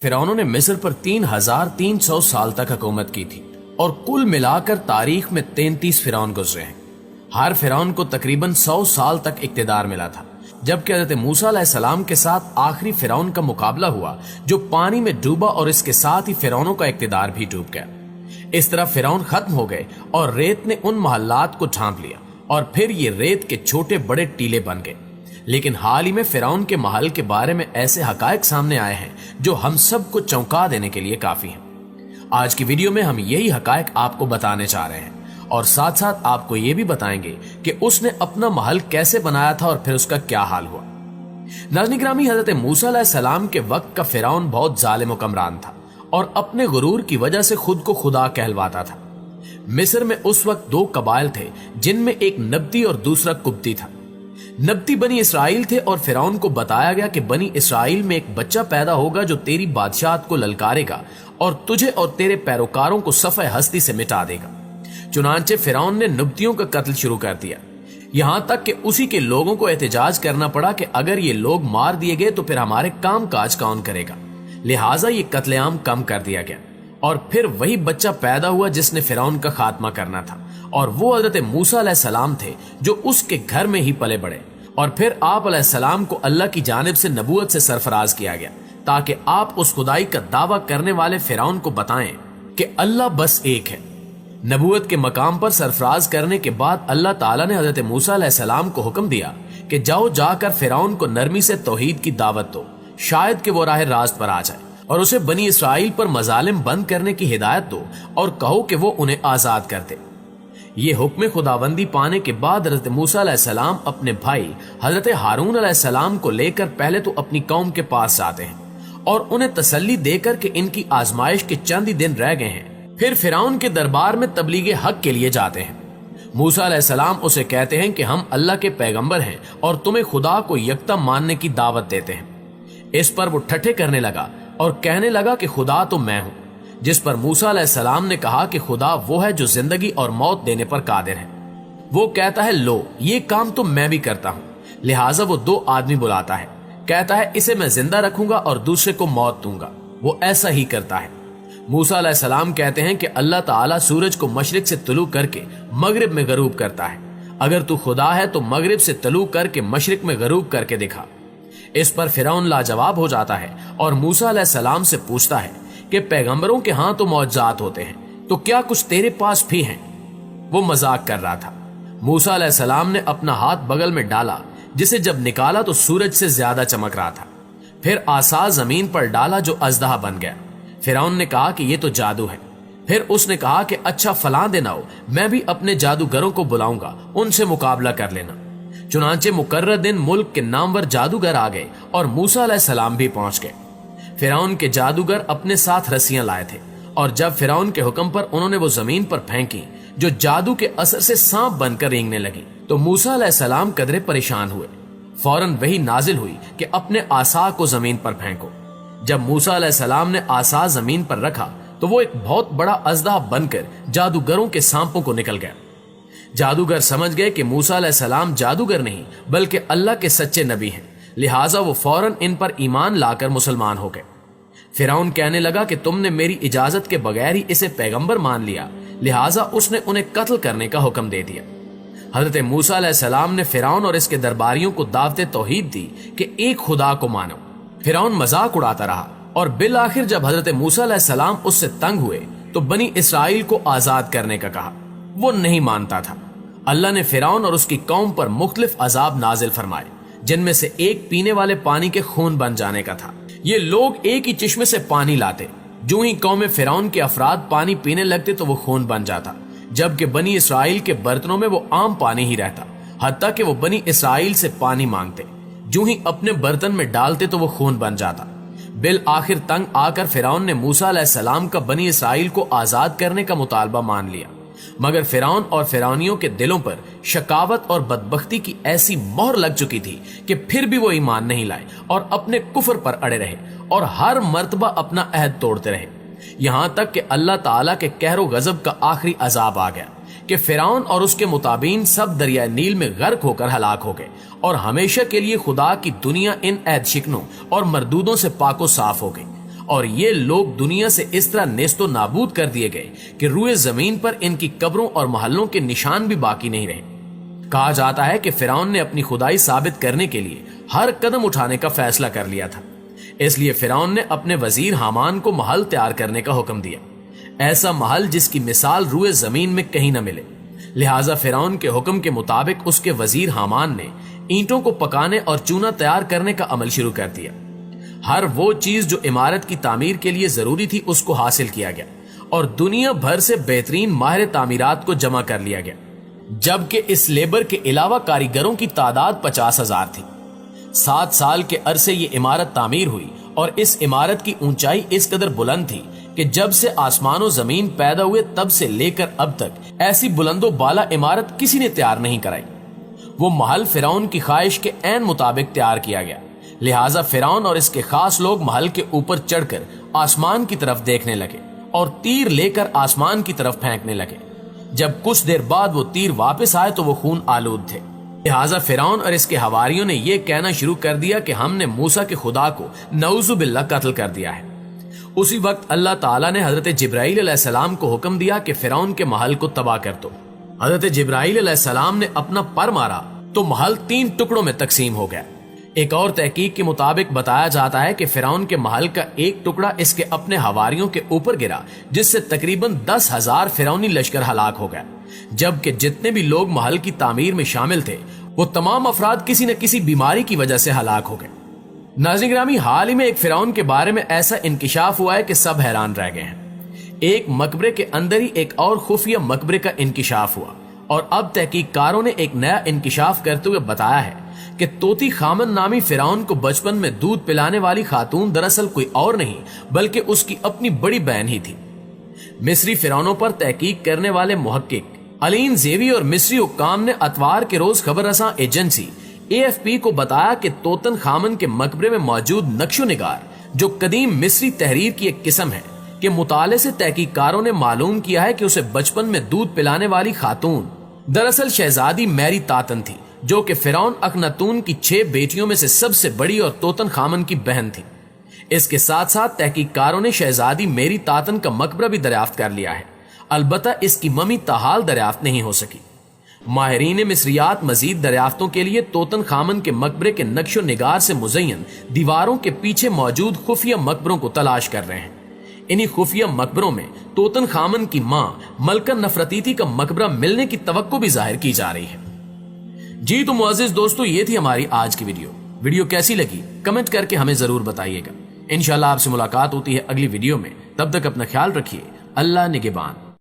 फिरौनों ने मिस्र पर 3300 साल तक हुकूमत की थी और कुल मिलाकर तारीख में 33 फिरौन गुजरे हैं। हर फिरौन को तकरीबन 100 साल तक इक्तिदार मिला था, जबकि हज़रत मूसा अलैहिस्सलाम के साथ आखिरी फिरौन का मुकाबला हुआ जो पानी में डूबा और इसके साथ ही फिरौनों का इक्तिदार भी डूब गया। इस तरह फिरौन खत्म हो गए और रेत ने उन महल्लात को ढांप लिया और फिर ये रेत के छोटे बड़े टीले बन गए। लेकिन हाल ही में फिरौन के महल के बारे में ऐसे हकायक सामने आए हैं जो हम सबको चौंका देने के लिए काफी हैं। आज की वीडियो में हम यही हकायक आपको बताने जा रहे हैं और साथ साथ आपको ये भी बताएंगे कि उसने अपना महल कैसे बनाया था और फिर उसका क्या हाल हुआ। नाज़रीन ग्रामी, हजरत मूसा अलैहिस्सलाम के वक्त का फिरौन बहुत जालिम हुक्मरान था और अपने गुरूर की वजह से खुद को खुदा कहलवाता था। मिस्र में उस वक्त दो कबाइल थे जिनमें एक नब्ती और दूसरा कुब्ती था। नब्ती बनी इसराइल थे और फिरौन को बताया गया कि बनी इसराइल में एक बच्चा पैदा होगा जो तेरी बादशाहत को ललकारेगा और तुझे और तेरे पैरोकारों को सफ़े हस्ती से मिटा देगा। चुनांचे फिरौन ने नब्तियों का कत्ल शुरू कर दिया, यहां तक कि उसी के लोगों को एहतजाज करना पड़ा कि अगर ये लोग मार दिए गए तो फिर हमारे काम काज कौन करेगा। लिहाजा ये कत्लेआम कम कर दिया गया और फिर वही बच्चा पैदा हुआ जिसने फिरौन का खात्मा करना था, और वो हजरत मूसा अलैहिस्सलाम थे जो उसके घर में ही पले बड़े। और फिर आप अलैहिस्सलाम को अल्लाह की जानिब से नबूवत से सरफराज किया गया ताकि आप उस खुदाई का दावा करने वाले फिरौन को बताएं कि अल्लाह बस एक है। नबूवत के मकाम पर सरफराज करने के बाद अल्लाह ताला ने हजरत मूसा अलैहिस्सलाम को हुक्म दिया कि जाओ जाकर फिरौन को नरमी से तौहीद की दावत दो, शायद कि वो राह रास्त पर आ जाए, और उसे बनी इसराइल पर मजालिम बंद करने की हिदायत दो और कहो कि वो उन्हें आजाद कर दे। ये हुक्म खुदाबंदी पाने के बाद हजरत मूसा अलैहिस्सलाम अपने भाई हजरत हारून अलैहिस्सलाम को लेकर पहले तो अपनी कौम के पास जाते हैं और उन्हें तसल्ली देकर कि इनकी आजमाइश के चंद ही दिन रह गए हैं, फिर फिरौन के दरबार में तबलीग हक के लिए जाते हैं। मूसा अलैहिस्सलाम उसे कहते हैं कि हम अल्लाह के पैगंबर हैं और तुम्हें खुदा को यकता मानने की दावत देते हैं। इस पर वो ठट्ठे करने लगा और कहने लगा कि खुदा तो मैं हूं। जिस पर मूसा अलैहिस्सलाम ने कहा कि खुदा वो है जो जिंदगी और मौत देने पर कादिर है। वो कहता है लो ये काम तो मैं भी करता हूँ। लिहाजा वो दो आदमी बुलाता है, कहता है इसे मैं जिंदा रखूंगा और दूसरे को मौत दूंगा। वो ऐसा ही करता है। मूसा अलैहिस्सलाम कहते हैं कि अल्लाह ताला सूरज को मशरिक से तुलू करके मगरिब में गरूब करता है, अगर तू खुदा है तो मगरिब से तुलू करके मशरिक में गरूब करके दिखा। इस पर फिरौन लाजवाब हो जाता है और मूसा अलैहिस्सलाम से पूछता है कि पैगंबरों के हाथ तो मौजज़ात होते हैं, तो क्या कुछ तेरे पास भी हैं? वो मजाक कर रहा था। मूसा अलैहिस्सलाम ने अपना हाथ बगल में डाला, जिसे जब निकाला तो सूरज से ज्यादा चमक रहा था। फिर आसा जमीन पर डाला जो अजदहा बन गया। फिरौन ने कहा कि ये तो जादू है। फिर उसने कहा कि अच्छा फलां दिन आओ, मैं भी अपने जादूगरों को बुलाऊंगा, उनसे मुकाबला कर लेना। चुनांचे मुकर्रर दिन मुल्क के नामवर जादूगर आ गए और मूसा अलैहिस्सलाम भी पहुंच गए। फिरौन के जादूगर अपने साथ रस्सियां लाए थे और जब फिरौन के हुक्म पर उन्होंने वो जमीन पर फेंकी जो जादू के असर से सांप बनकर रेंगने लगी, तो मूसा अलैहिस्सलाम कदरे परेशान हुए। फौरन वही नाजिल हुई कि अपने आसा को जमीन पर फेंको। जब मूसा अलैहिस्सलाम ने आसा जमीन पर रखा तो वो एक बहुत बड़ा अजदहा बनकर जादूगरों के सांपों को निकल गया। जादूगर समझ गए कि मूसा अलैहिस्सलाम जादूगर नहीं बल्कि अल्लाह के सच्चे नबी हैं, लिहाजा वो फौरन इन पर ईमान लाकर मुसलमान हो गए। फिरौन कहने लगा कि तुमने मेरी इजाजत के बगैर ही इसे पैगंबर मान लिया, लिहाजा उसने उन्हें कत्ल करने का हुक्म दे दिया। हजरत मूसा अलैहिस्सलाम ने फिरौन और इसके दरबारियों को दावत तौहीद दी कि एक खुदा को मानो। फिरौन मजाक उड़ाता रहा और बिल आखिर जब हजरत मूसा अलैहिस्सलाम उससे तंग हुए तो बनी इसराइल को आजाद करने का कहा। वो नहीं मानता था। अल्लाह ने फिरौन और उसकी कौम पर मुख्तलिफ अजाब नाजिल फरमाए, जिनमें से एक पीने वाले पानी के खून बन जाने का था। ये लोग एक ही चश्मे से पानी लाते, जो ही कौम फिरौन के अफराद पानी पीने लगते तो वो खून बन जाता, जबकि बनी इसराइल के बर्तनों में वो आम पानी ही रहता। हत्ता कि वो बनी इसराइल से पानी मांगते, जो ही अपने बर्तन में डालते तो वो खून बन जाता। बिल आखिर तंग आकर फिरौन ने मूसा अलैहिस्सलाम का बनी इसराइल को आजाद करने का मुतालबा मान लिया, मगर फिरौन और फिरौनियों के दिलों पर शकावत और बदबख्ती की ऐसी मोहर लग चुकी थी कि फिर भी वो ईमान नहीं लाए और अपने कुफर पर अड़े रहे और हर मर्तबा अपना अहद तोड़ते रहे, यहां तक कि अल्लाह ताला के कहरो गजब का आखिरी अजाब आ गया कि फिरौन और उसके मुताबिन सब दरियाए नील में गर्क होकर हलाक हो गए और हमेशा के लिए खुदा की दुनिया इन अहद शिकनों और मरदूदों से पाको साफ हो गई اور یہ لوگ دنیا سے اس طرح نیست و نابود کر دیے گئے کہ روئے زمین پر ان کی قبروں اور محلوں کے نشان بھی باقی نہیں رہے۔ کہا جاتا ہے کہ فرعون نے اپنی خدائی ثابت کرنے کے لیے ہر قدم اٹھانے کا فیصلہ کر لیا تھا، اس لیے فرعون نے اپنے وزیر حامان کو محل تیار کرنے کا حکم دیا، ایسا محل جس کی مثال روئے زمین میں کہیں نہ ملے۔ لہٰذا فرعون کے حکم کے مطابق اس کے وزیر حامان نے اینٹوں کو پکانے اور چونا تیار کرنے کا عمل شروع کر دیا۔ ہر وہ چیز جو عمارت کی تعمیر کے لیے ضروری تھی اس کو حاصل کیا گیا اور دنیا بھر سے بہترین ماہر تعمیرات کو جمع کر لیا گیا، جبکہ اس لیبر کے علاوہ کاریگروں کی تعداد 50,000 تھی۔ 7 سال کے عرصے یہ عمارت تعمیر ہوئی اور اس عمارت کی اونچائی اس قدر بلند تھی کہ جب سے آسمان و زمین پیدا ہوئے تب سے لے کر اب تک ایسی بلند و بالا عمارت کسی نے تیار نہیں کرائی۔ وہ محل فرعون کی خواہش کے عین مطابق تیار کیا گیا، لہٰذا فرعون اور اس کے خاص لوگ محل کے اوپر چڑھ کر آسمان کی طرف دیکھنے لگے اور تیر لے کر آسمان کی طرف پھینکنے لگے۔ جب کچھ دیر بعد وہ تیر واپس آئے تو وہ خون آلود تھے، لہٰذا فرعون اور اس کے حواریوں نے یہ کہنا شروع کر دیا کہ ہم نے موسیٰ کے خدا کو نعوذ باللہ قتل کر دیا ہے۔ اسی وقت اللہ تعالیٰ نے حضرت جبرائیل علیہ السلام کو حکم دیا کہ فرعون کے محل کو تباہ کر دو۔ حضرت جبرائیل علیہ السلام نے اپنا پر مارا تو محل 3 ٹکڑوں میں تقسیم ہو گیا۔ ایک اور تحقیق کے مطابق بتایا جاتا ہے کہ فرعون کے محل کا ایک ٹکڑا اس کے اپنے حواریوں کے اوپر گرا، جس سے تقریباً 10,000 فرعونی لشکر ہلاک ہو گئے، جبکہ جتنے بھی لوگ محل کی تعمیر میں شامل تھے وہ تمام افراد کسی نہ کسی بیماری کی وجہ سے ہلاک ہو گئے۔ ناظرین گرامی، حال ہی میں ایک فرعون کے بارے میں ایسا انکشاف ہوا ہے کہ سب حیران رہ گئے ہیں۔ ایک مقبرے کے اندر ہی ایک اور خفیہ مقبرے کا انکشاف ہوا اور اب تحقیق کاروں نے ایک نیا انکشاف کرتے ہوئے بتایا ہے کہ توتی خامن نامی فرعون کو بچپن میں دودھ پلانے والی خاتون دراصل کوئی اور نہیں بلکہ اس کی اپنی بڑی بہن ہی تھی۔ مصری فرعونوں پر تحقیق کرنے والے محقق علین زیوی اور مصری حکام نے اتوار کے روز خبر رساں ایجنسی AFP کو بتایا کہ توتن خامن کے مقبرے میں موجود نقش و نگار، جو قدیم مصری تحریر کی ایک قسم ہے، کے مطالعے سے تحقیق کاروں نے معلوم کیا ہے کہ اسے بچپن میں دودھ پلانے والی خاتون دراصل شہزادی میری تاتن تھی، جو کہ فرعون اخناتون کی 6 بیٹیوں میں سے سب سے بڑی اور توتن خامن کی بہن تھی۔ اس کے ساتھ ساتھ تحقیق کاروں نے شہزادی میری تاتن کا مقبرہ بھی دریافت کر لیا ہے، البتہ اس کی ممی تاحال دریافت نہیں ہو سکی۔ ماہرین مصریات مزید دریافتوں کے لیے توتن خامن کے مقبرے کے نقش و نگار سے مزین دیواروں کے پیچھے موجود خفیہ مقبروں کو تلاش کر رہے ہیں۔ انہی خفیہ مقبروں میں توتن خامن کی ماں ملکہ نفرتیتی کا مقبرہ ملنے کی توقع بھی ظاہر کی جا رہی ہے۔ جی تو معزز دوستو، یہ تھی ہماری آج کی ویڈیو کیسی لگی کمنٹ کر کے ہمیں ضرور بتائیے گا۔ انشاءاللہ آپ سے ملاقات ہوتی ہے اگلی ویڈیو میں، تب تک اپنا خیال رکھیے۔ اللہ نگہبان۔